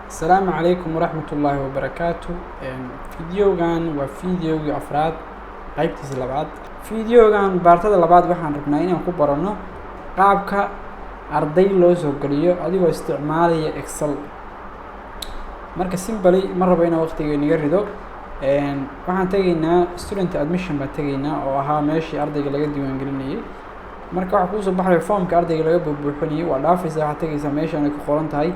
السلام عليكم ورحمة الله وبركاته. فيديوغان وفيديوغي أفراد قيبتيس لبعض. فيديوغان بارتدا لبعض waxaan rabnaa inaan ku barano qaabka arday loo soo galiyo adigoo isticmaalaya Excel. Marka simply ma rabo inaan waqtiga inaga rido. Waxaan tagaynaa student admission baan tagaynaa oo ahaa meeshii ardayga laga diiwaan gelinayay. Marka waxa ku soo baxay formka ardayga laga buuxinayay waa dhaafaysa waxa tagaysa meesha ay ku qoran tahay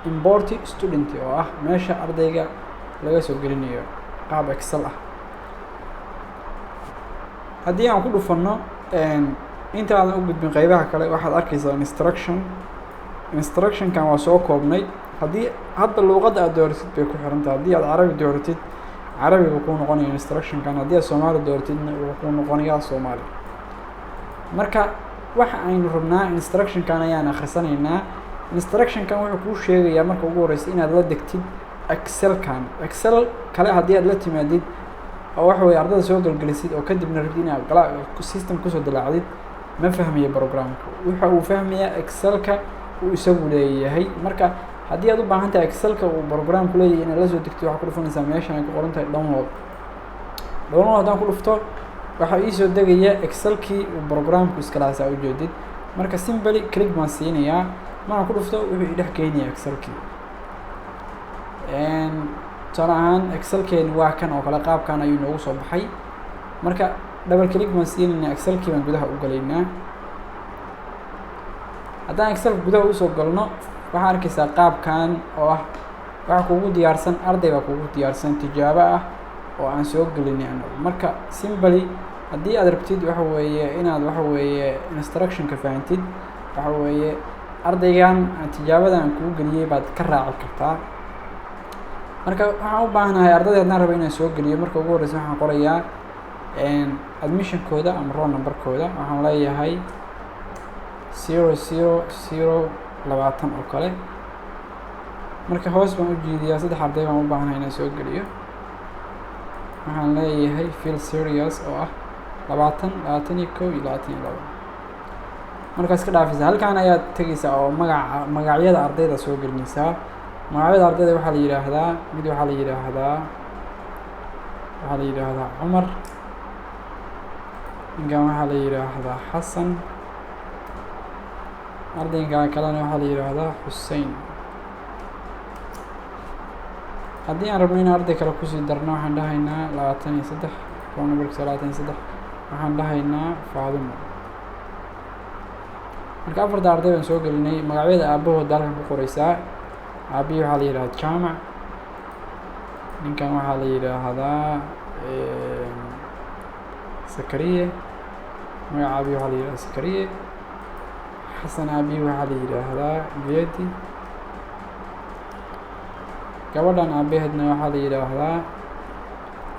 import student oo ah meesha ardayga laga soo gelinayo qaab Excel ah. haddii aan ku dhufano inta aan u gudbin qaybaha kale waxaad arkaysaa instruction kan waa soo koobnay. haddii hadda luqadda aad dooratid bay ku xiran tahay. haddii aad carabi dooratid carabi buu ku noqonayaa instruction kan, haddii aad Soomaali dooratidna wuxuu ku noqonayaa Soomaali. marka waxa aynu rabnaa instruction kan ayaan akhrisanaynaa. instruction kan wuxuu kuu sheegayaa marka ugu horeysa inaad la degtid Excel kale haddii aad la timaadid oo waxa weeye ardayda soo galgalisid oo kadibna rabtid inaad system kusoo dalaacdid ma fahmayo programka. waxa uu fahmayaa Excel-ka uu isagu leeyahay. marka haddii aad u baahan tahay Excel-ka uu programku leeyahay inaad la soo degtid waxaad ku dhufanaysaa meeshan ay ku qoran tahay download haddaan ku dhufto waxaa ii soo degaya Excel-kii uu programku iska lahaa ujeedid. marka simply click baan siinayaa. markaan ku dhufto wuxuu dhex keenayaa Excel-kii. tusaale ahaan Excel-keeni waa kan oo kale qaabkan ayuu noogu soo baxay. marka double click baan siinaynaa Excel-kii baan gudaha u galaynaa. haddaan Excel-ka gudaha usoo galno waxaa arkaysaa qaabkan oo ah waxa kuugu diyaarsan arday baa kuugu diyaarsan tijaabo ah oo aan soo gelinay anagu. marka simply haddii aad rabtid waxa weeye inaad waxa weeye instruction-ka fahantid waxa weeye ardaygan tijaabada aan kugu geliyay baad ka raaci kartaa. marka waxaan u baahanahay ardayda haddaan rabo inaan soo geliyo marka ugu horeysa waxaan qorayaa admission-kooda ama roll number-kooda. waxaan leeyahay 00020 oo kale. marka hoos baan u jiidiyaa 3 arday baan u baahanahay inaan soo geliyo. waxaan leeyahay fill serious oo ah 20 21 iyo 22. markaas ka dhaafaysa halkaan ayaad tagaysaa oo magacyada ardayda soo gelinaysaa. magacyada ardayda waxaa la yiraahdaa mid waxaa la yiraahdaa Cumar, ninkan waxaa la yiraahdaa Xasan, ardayga kalena waxaa la yiraahdaa Xuseen. haddii aan rabno in arday kale kusii darno waxaan dhahaynaa 23 phone number 23 waxaan dhahaynaa Faadimo. marka afarta arday baan soo gelinay. magacyada aabahooda halkan ku qoraysaa. aabihii waxaa la yidhahdaa Jaamac, ninkan waxaa la yidhaahdaa Sakariye, magaca aabihii waxaa la yidhahdaa Sakariye. xasan aabihii waxaa la yidhaahdaa Geedi, gabadhan aabaheedna waxaa la yidhaahdaa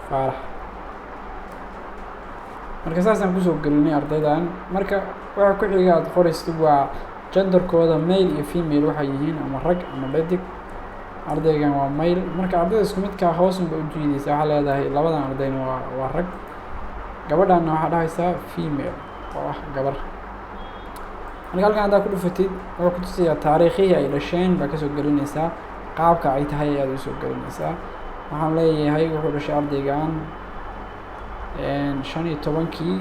Faarax. marka saasaan kusoo gelinay ardaydan. marka waxa ku xiga aad qoraysid waa genderkooda male iyo female waxay yihiin ama rag ama dhadig. ardaygan waa male. marka ardayda isku midkaa hoosunba u jiidaysa waxaa leedahay labadan ardayna waa rag, gabadhanna waxaa dhahaysaa female oo ah gabar. marka halkan haddaad ku dhufatid wuxuu ku tusayaa taariikhihii ay dhasheen baa kasoo gelinaysaa. qaabka ay tahay ayaad usoo gelinaysaa. waxaan leeyahay wuxuu dhashay ardaygan 15kii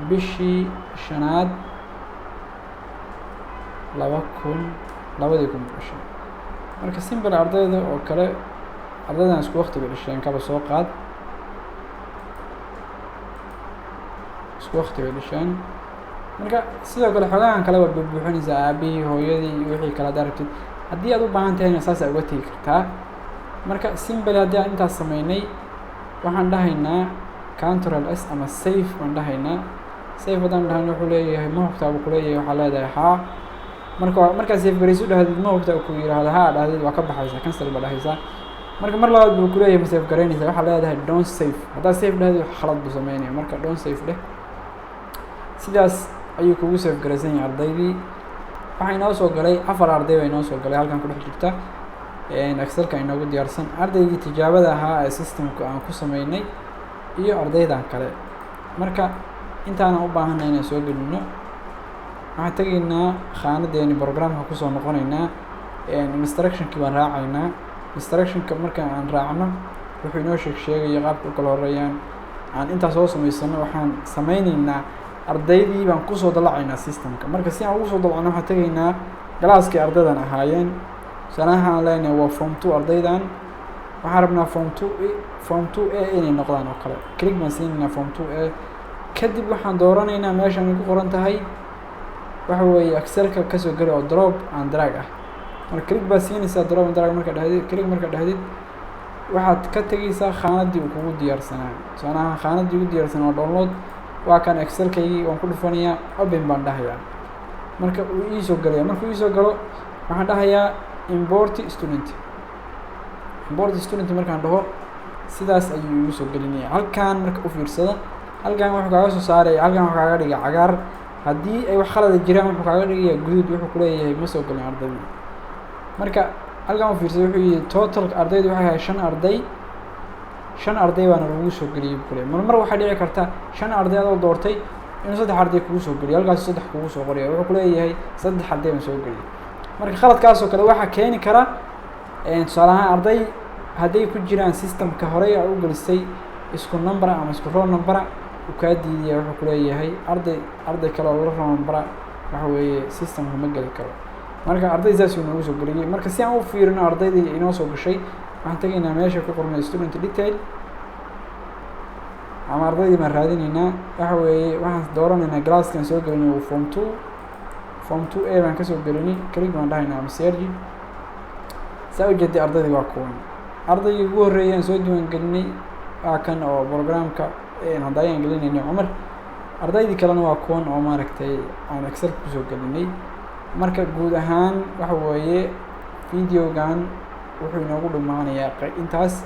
bishii 5aad 2000 dhashay. marka simple ardayda oo kale ardaydan isku waqtiga dhasheen kaba soo qaad isku waqtiga dhasheen. marka sidoo kale xogahan kale waa buuxinaysaa aabihii hooyadii iyo wixii kale haddaad rabtid. haddii aad u baahan tahayna saas aad uga tegi kartaa. marka simple haddii aan intaas samaynay waxaan dhahaynaa Ctrl S ama save baan dhahaynaa. save haddaan dhahayna wuxuu leeyahay ma hubtaa buu ku leeyahay. waxaa leedahay haa. markaa save garayso dhahdid ma hubtaa ku yiraahdo haa dhahdid waa ka baxaysaa cancel baa dhahaysaa. marka mar labaad buu ku leeyahay ma save garaynaysaa waxaa leedahay don't save. haddaad save dhahdid wax khalad buu sameynaya. marka don't save dheh. sidaas ayuu kugu save garaysan yahay ardaydii. waxaa inoo soo galay 4 arday baa inoo soo galay halkan ku dhex jirta Excel-ka inoogu diyaarsan. ardaygii tijaabada ahaa ee systemka aan ku sameynay iyo ardaydan kale. marka intaana u baahanay inaan soo gelino waxaan tagaynaa khaanadeeni programka kusoo noqonaynaa. instructionkii baan raacaynaa. instructionka marka aan raacno wuxuu inoo sheegaya qaabka u kala horeeyaan. aan intaas soo samaysano waxaan sameynaynaa ardaydii baan kusoo dalacaynaa systemka. marka si aan ugu soo dalacno waxaan tegaynaa galaaskii ardaydan ahaayeen. tusaalaha aan leenahay waa form 2 ardaydan, waxaan rabnaa form 2A inay noqdaan oo kale. click baan siinaynaa form 2A. kadib waxaan dooranaynaa meeshaan ay ku qoran tahay waxa weeye excelka kasoo geli oo drop and drag ah. marka click baa siinaysaa drop and drag marka dhahdid click marka dhahdid waxaad ka tegaysaa khaanadii uu kugu diyaarsanaa. tusaalaha khaanadii ugu diyaarsanaa waa download. waa kan excelkaygii waan ku dhufanayaa open baan dhahayaa. marka uu iisoo galaya. markuu iisoo galo waxaan dhahayaa import student. import student markaan dhaho sidaas ayuu igu soo gelinaya. halkaan marka u fiirsada, halkaan wuxuu kaaga soo saaraya, halkaan wuxuu kaaga dhiga cagaar. haddii ay wax khalada jiraan wuxuu kaaga dhigaya guduud. wuxuu kuleeyahay ma soo gelin ardayda. marka halkaan u fiirsada wuxuu yihi total ardaydu waxay ahay 5 arday. 5 arday baana lagu soo geliyay kule. mar waxaa dhici karta 5 arday adoo doortay inuu 3 arday kugu soo geliyo. halkaas 3 kugu soo qoriya. wuxuu kuleeyahay 3 arday baan soo geliyay. marka khaladkaas oo kale waxaa keeni kara tusaale ahaan arday hadday ku jiraan systemka horey aad u gelisay isku number ama isku row number uu kaa diidaya. wuxuu kuleeyahay arday kale oo la row number waxa weeye systemka ma geli karo. marka arday saas uu noogu soo geliyay. marka si aan u fiirino ardaydii inoo soo gashay waxaan tegaynaa meesha ku qornay student detail ama ardaydii baan raadinaynaa. waxa weeye waxaan dooranaynaa glasskan soo gelinay form 2. form 2A baan kasoo gelinay. click baan dhahaynaa ama search. saa u jeeday ardaydii waa kuwan. ardaygii ugu horreeyay aan soo diiwaan gelinay waa kan oo programka hadda ayaan gelinayna Cumar. ardaydii kalena waa kuwan oo maaragtay aan excel kusoo gelinay. marka guud ahaan waxa weeye videogan wuxuu inoogu dhamaanayaa intaas.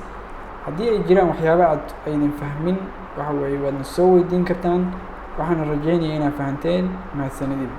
haddii ay jiraan waxyaabo aynan fahmin waxa weeye waadna soo weydiin kartaan. waxaana rajeynayaa inaad fahanteen. mahadsanidin.